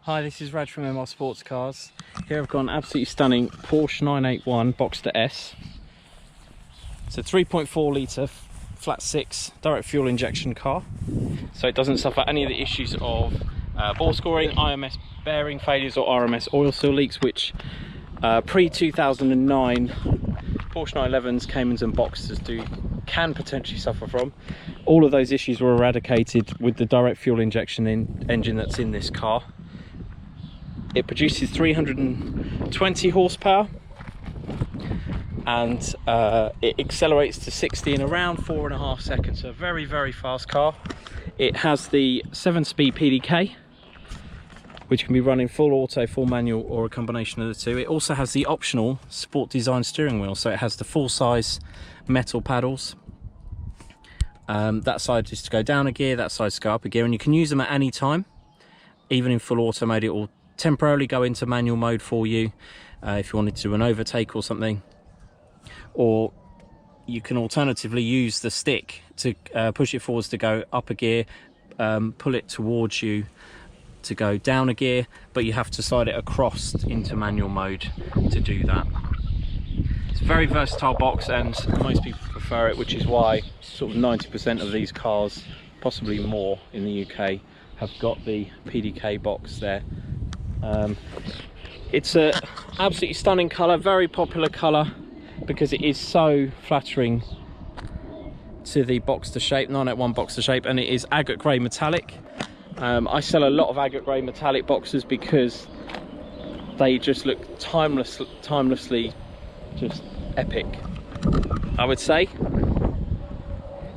Hi, this is Raj from MR Sportscars. Here I've got an absolutely stunning Porsche 981 Boxster S. It's a 3.4 litre flat 6 direct fuel injection car, so it doesn't suffer any of the issues of bore scoring, IMS bearing failures or RMS oil seal leaks, which pre-2009 Porsche 911s, Caymans and Boxsters can potentially suffer from. All of those issues were eradicated with the direct fuel injection engine that's in this car. It produces 320 horsepower and it accelerates to 60 in around 4.5 seconds, so a very, very fast car. It has the 7-speed PDK, which can be run in full auto, full manual, or a combination of the two. It also has the optional sport design steering wheel, so it has the full-size metal paddles. That side is to go down a gear, that side is to go up a gear, and you can use them at any time. Even in full auto mode, it will temporarily go into manual mode for you if you wanted to do an overtake or something. Or you can alternatively use the stick to push it forwards to go up a gear, pull it towards you to go down a gear, but you have to slide it across into manual mode to do that. It's a very versatile box and most people prefer it, which is why sort of 90% of these cars, possibly more in the UK, have got the PDK box there. It's a absolutely stunning colour, very popular colour because it is so flattering to the Boxster shape, 981 Boxster shape, and it is Agate Grey Metallic. I sell a lot of Agate Grey Metallic boxes because they just look timelessly just epic, I would say.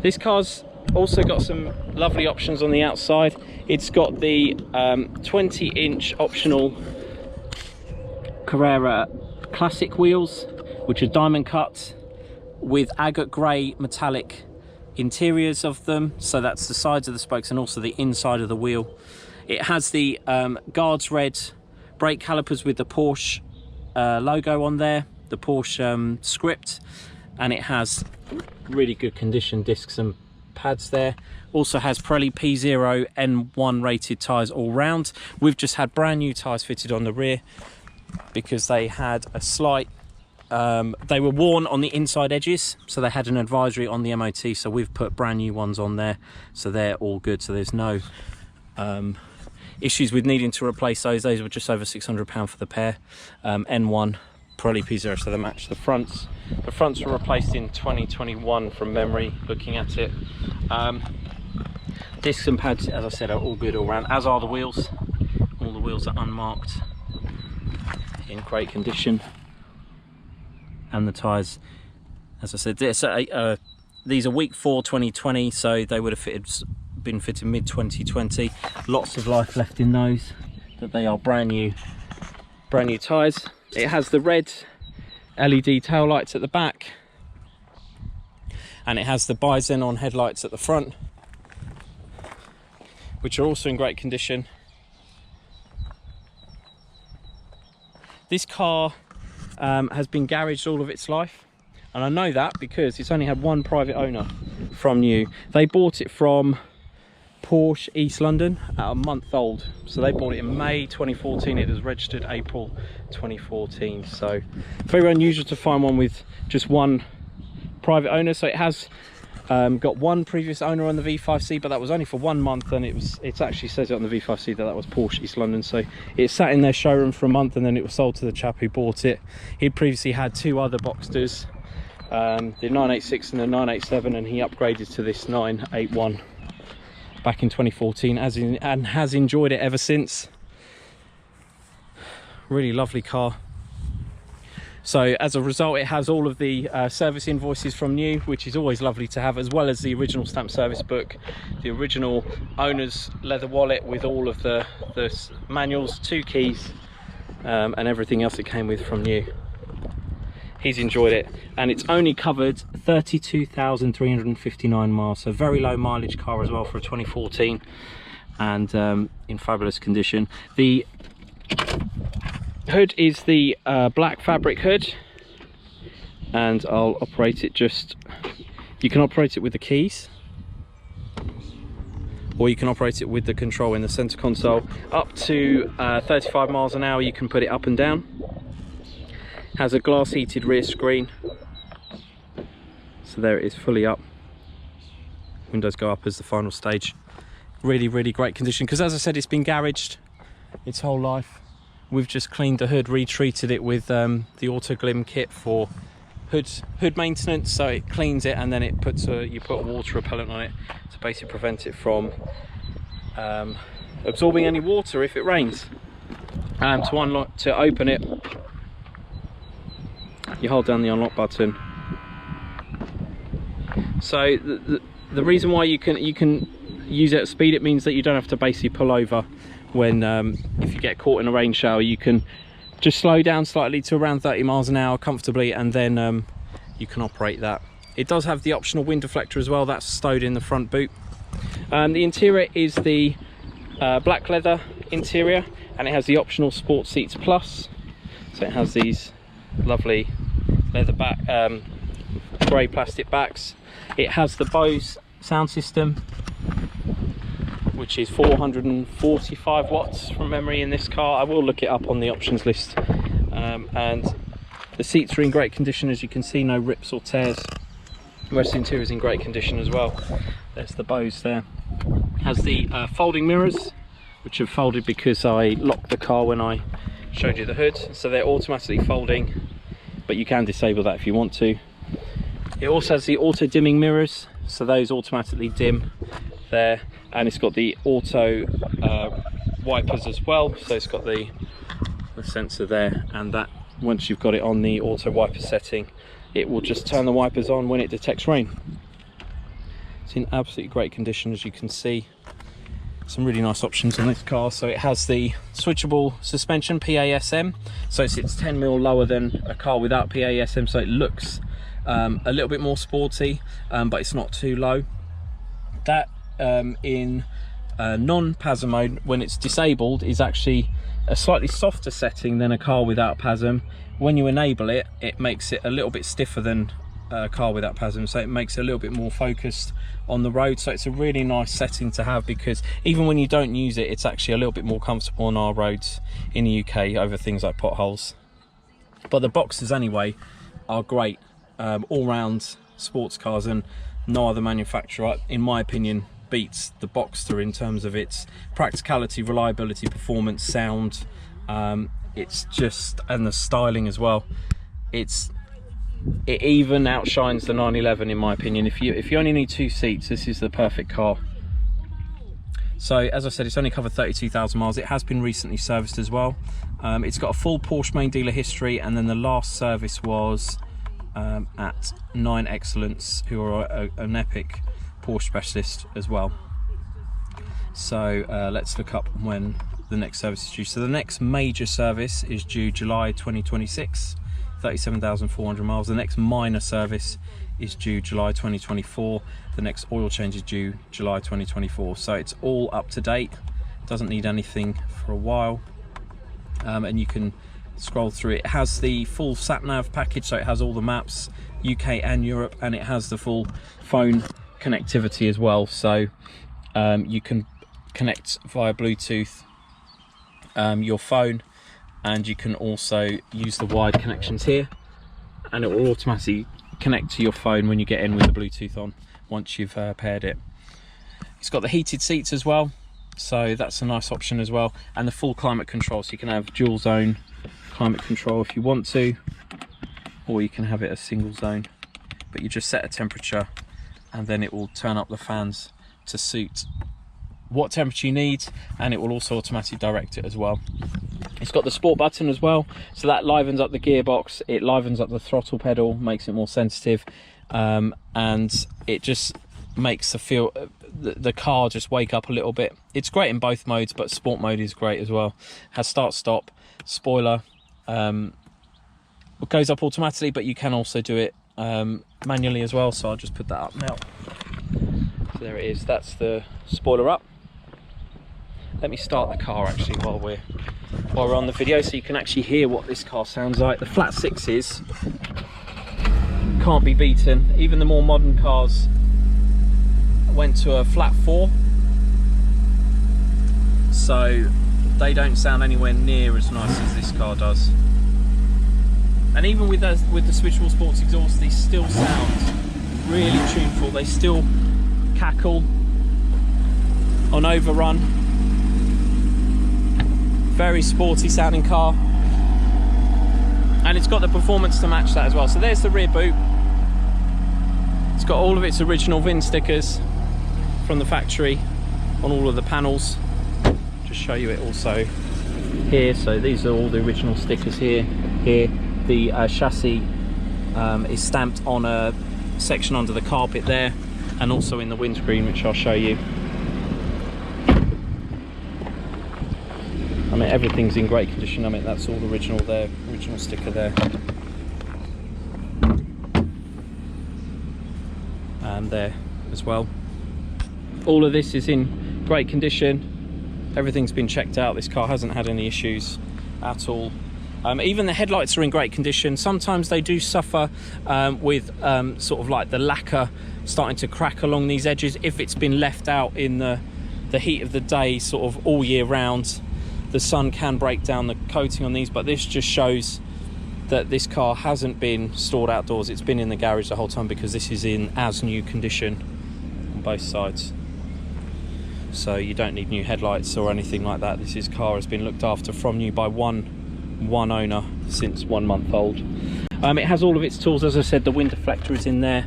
This car's also got some lovely options on the outside. It's got the 20-inch optional Carrera Classic wheels, which are diamond cut with agate grey metallic interiors of them, so that's the sides of the spokes and also the inside of the wheel. It has the guards red brake calipers with the Porsche logo on there, the Porsche script, and it has really good condition discs and pads there. Also has Pirelli P0 N1 rated tyres all round. We've just had brand new tyres fitted on the rear because they had a slight they were worn on the inside edges, so they had an advisory on the MOT, so we've put brand new ones on there, so they're all good, so there's no issues with needing to replace those. Those were just over £600 for the pair. N1 Pirelli P0, so they match the fronts. The fronts were replaced in 2021 from memory, looking at it. Discs and pads, as I said, are all good all round, as are the wheels. All the wheels are unmarked, in great condition. And the tyres, as I said, these are week 4 2020, so they would have been fitted mid 2020. Lots of life left in those, that they are brand new tyres. It has the red LED tail lights at the back, and it has the Bi-Xenon headlights at the front, which are also in great condition. This car has been garaged all of its life, and I know that because it's only had one private owner from new. They bought it from Porsche East London at a month old, so they bought it in May 2014. It was registered April 2014, so very unusual to find one with just one private owner. So it has got one previous owner on the V5C, but that was only for 1 month, and it actually says it on the V5C that was Porsche East London. So it sat in their showroom for a month, and then it was sold to the chap who bought it. He'd previously had 2 other Boxsters, the 986 and the 987, and he upgraded to this 981 back in 2014 and has enjoyed it ever since. Really lovely car. So as a result, it has all of the service invoices from new, which is always lovely to have, as well as the original stamp service book, the original owner's leather wallet with all of the manuals, 2 keys, and everything else it came with from new. He's enjoyed it, and it's only covered 32,359 miles, so very low mileage car as well for a 2014, and in fabulous condition. The hood is the black fabric hood, and I'll operate it you can operate it with the keys, or you can operate it with the control in the center console. Up to 35 miles an hour you can put it up and down. Has a glass heated rear screen, so there it is, fully up. Windows go up as the final stage. Really great condition, because as I said, it's been garaged its whole life. We've just cleaned the hood, retreated it with the Auto Glim kit for hood maintenance, so it cleans it, and then it puts you put a water repellent on it to basically prevent it from absorbing any water if it rains. To open it, you hold down the unlock button. So the reason why you can use it at speed, it means that you don't have to basically pull over when if you get caught in a rain shower. You can just slow down slightly to around 30 miles an hour comfortably, and then you can operate that. It does have the optional wind deflector as well, that's stowed in the front boot. The interior is the black leather interior, and it has the optional Sports Seats Plus. So it has these lovely leather back, grey plastic backs. It has the BOSE sound system, which is 445 watts from memory in this car. I will look it up on the options list. And the seats are in great condition, as you can see, no rips or tears. The rest of the interior is in great condition as well. There's the BOSE there. Has the folding mirrors, which have folded because I locked the car when I showed you the hood, so they're automatically folding, but you can disable that if you want to. It also has the auto dimming mirrors, so those automatically dim there, and it's got the auto wipers as well, so it's got the sensor there, and that once you've got it on the auto wiper setting, it will just turn the wipers on when it detects rain. It's in absolutely great condition, as you can see. Some really nice options on this car. So it has the switchable suspension, PASM, so it's 10mm lower than a car without PASM, so it looks a little bit more sporty, but it's not too low. That in non-PASM mode, when it's disabled, is actually a slightly softer setting than a car without PASM. When you enable it, it makes it a little bit stiffer than a car without PASM, so it makes it a little bit more focused on the road. So it's a really nice setting to have, because even when you don't use it, it's actually a little bit more comfortable on our roads in the UK over things like potholes. But the Boxsters anyway are great all-round sports cars, and no other manufacturer, in my opinion, beats the Boxster in terms of its practicality, reliability, performance, sound. It's just, and the styling as well. It even outshines the 911 in my opinion. If you only need 2 seats, this is the perfect car. So as I said, it's only covered 32,000 miles. It has been recently serviced as well. It's got a full Porsche main dealer history, and then the last service was at 9 Excellence, who are an epic Porsche specialist as well. So let's look up when the next service is due. So the next major service is due July 2026, 37,400 miles. The next minor service is due July 2024. The next oil change is due July 2024. So it's all up to date, doesn't need anything for a while. And you can scroll through it. It has the full sat nav package, so it has all the maps, UK and Europe, and it has the full phone connectivity as well. So you can connect via Bluetooth your phone, and you can also use the wired connections here, and it will automatically connect to your phone when you get in with the Bluetooth on once you've paired it. It's got the heated seats as well, so that's a nice option as well, and the full climate control, so you can have dual zone climate control if you want to, or you can have it a single zone, but you just set a temperature and then it will turn up the fans to suit what temperature you need, and it will also automatically direct it as well. It's got the sport button as well, so that livens up the gearbox, it livens up the throttle pedal, makes it more sensitive, and it just makes the car just wake up a little bit. It's great in both modes, but sport mode is great as well. Has start stop, spoiler, it goes up automatically, but you can also do it manually as well, so I'll just put that up now. So there it is, that's the spoiler up. Let me start the car actually while we're on the video, so you can actually hear what this car sounds like. The flat sixes can't be beaten. Even the more modern cars went to a flat 4, so they don't sound anywhere near as nice as this car does. And even with the switchable sports exhaust, these still sound really tuneful. They still cackle on overrun. Very sporty sounding car, and it's got the performance to match that as well. So there's the rear boot. It's got all of its original VIN stickers from the factory on all of the panels. Just show you it also here. So these are all the original stickers here. The chassis is stamped on a section under the carpet there, and also in the windscreen, which I'll show you. I mean, everything's in great condition. I mean, that's all original there, original sticker there. And there as well. All of this is in great condition. Everything's been checked out. This car hasn't had any issues at all. Even the headlights are in great condition. Sometimes they do suffer with sort of like the lacquer starting to crack along these edges if it's been left out in the heat of the day, sort of all year round. The sun can break down the coating on these, but this just shows that this car hasn't been stored outdoors. It's been in the garage the whole time, because this is in as new condition on both sides. So you don't need new headlights or anything like that. This car has been looked after from new by one owner since 1 month old. It has all of its tools. As I said, the wind deflector is in there.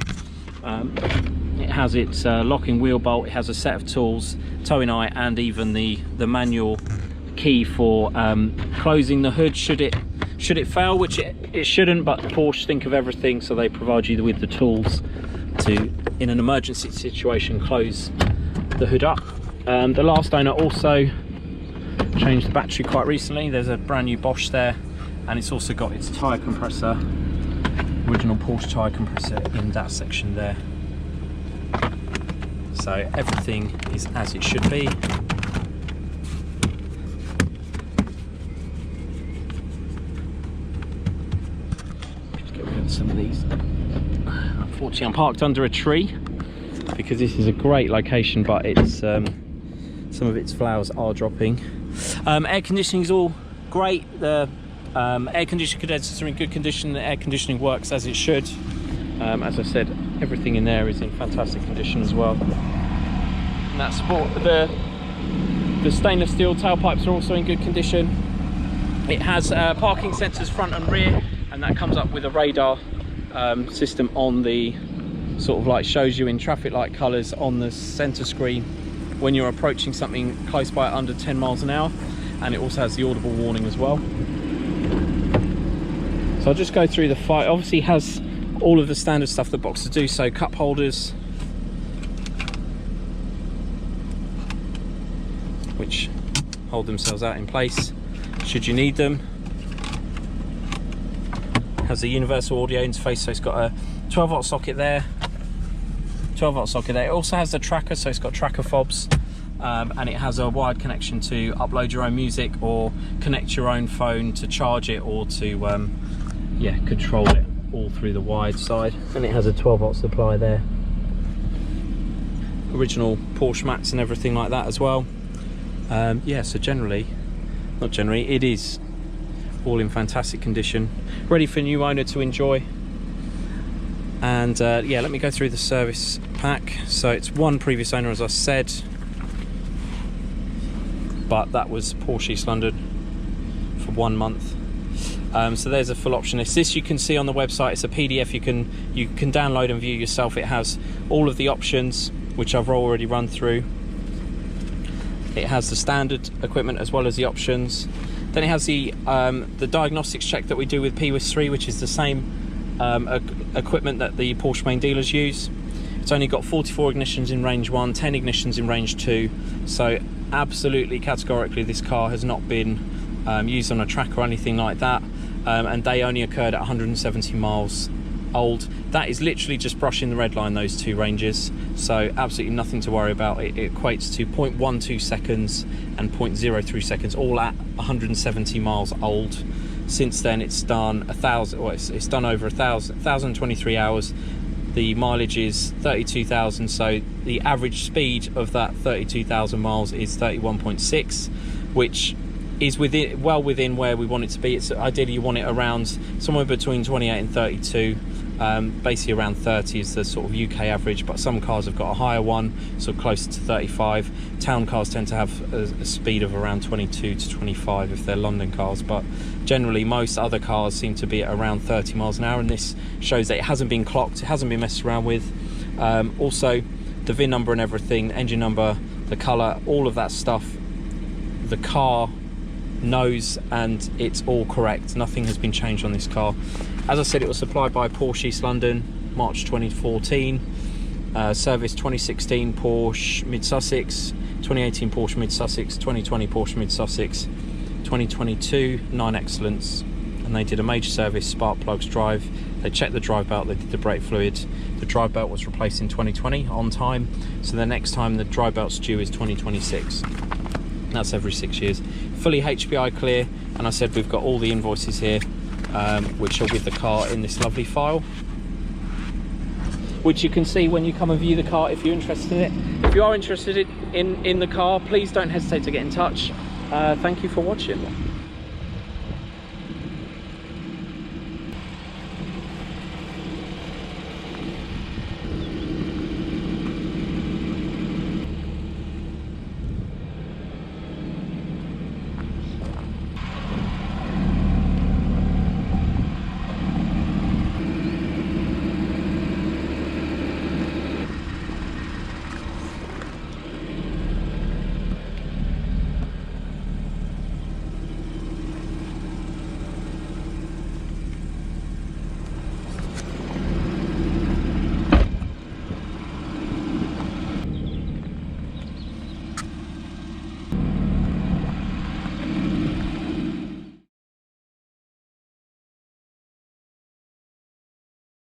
It has its locking wheel bolt. It has a set of tools, towing eye, and even the manual key for closing the hood should it fail, which it shouldn't, but Porsche think of everything, so they provide you with the tools to, in an emergency situation, close the hood up. The last owner also changed the battery quite recently. There's a brand new BOSE there, and it's also got its tyre compressor, original Porsche tyre compressor, in that section there. So everything is as it should be. Some of these. Unfortunately, I'm parked under a tree because this is a great location, but it's some of its flowers are dropping. Air conditioning is all great. The air conditioning condensers are in good condition. The air conditioning works as it should. As I said, everything in there is in fantastic condition as well. And that's the stainless steel tailpipes are also in good condition. It has parking sensors front and rear, and that comes up with a radar system on the sort of like shows you in traffic light colours on the centre screen when you're approaching something close by under 10 miles an hour, and it also has the audible warning as well. So I'll just go through the fire. Obviously has all of the standard stuff that Boxster do, so cup holders, which hold themselves out in place should you need them. Has a universal audio interface, so it's got a 12-volt socket there, 12-volt socket there. It also has the tracker, so it's got tracker fobs, and it has a wired connection to upload your own music or connect your own phone to charge it, or to control it all through the wired side. And it has a 12-volt supply there. Original Porsche mats and everything like that as well. So it is all in fantastic condition, ready for a new owner to enjoy. And let me go through the service pack. So it's one previous owner, as I said, but that was Porsche East London for 1 month. So there's a full option list. This you can see on the website. It's a PDF you can download and view yourself. It has all of the options, which I've already run through. It has the standard equipment as well as the options. Then it has the diagnostics check that we do with PWIS 3, which is the same equipment that the Porsche main dealers use. It's only got 44 ignitions in range 1, 10 ignitions in range 2. So absolutely categorically this car has not been used on a track or anything like that. And they only occurred at 170 miles old. That is literally just brushing the red line, those two ranges. So absolutely nothing to worry about. It equates to 0.12 seconds and 0.03 seconds, all at 170 miles old. Since then it's done it's done over 1,023 hours. The mileage is 32,000, so the average speed of that 32,000 miles is 31.6, which is well within where we want it to be. It's ideally you want it around somewhere between 28 and 32. Basically around 30 is the sort of UK average, but some cars have got a higher one, so closer to 35. Town cars tend to have a speed of around 22 to 25 if they're London cars, but generally most other cars seem to be at around 30 miles an hour, and this shows that it hasn't been clocked, it hasn't been messed around with. Also the VIN number and everything, the engine number, the colour, all of that stuff, the car knows, and it's all correct. Nothing has been changed on this car. As I said, it was supplied by Porsche East London, March 2014. Service 2016 Porsche Mid Sussex, 2018 Porsche Mid Sussex, 2020 Porsche Mid Sussex, 2022 9 Excellence, and they did a major service, spark plugs, drive. They checked the drive belt, they did the brake fluid. The drive belt was replaced in 2020 on time, so the next time the drive belt's due is 2026. That's every 6 years. Fully HPI clear, and I said we've got all the invoices here, which are with the car in this lovely file, which you can see when you come and view the car if you're interested in it. If you are interested in the car, please don't hesitate to get in touch. Thank you for watching.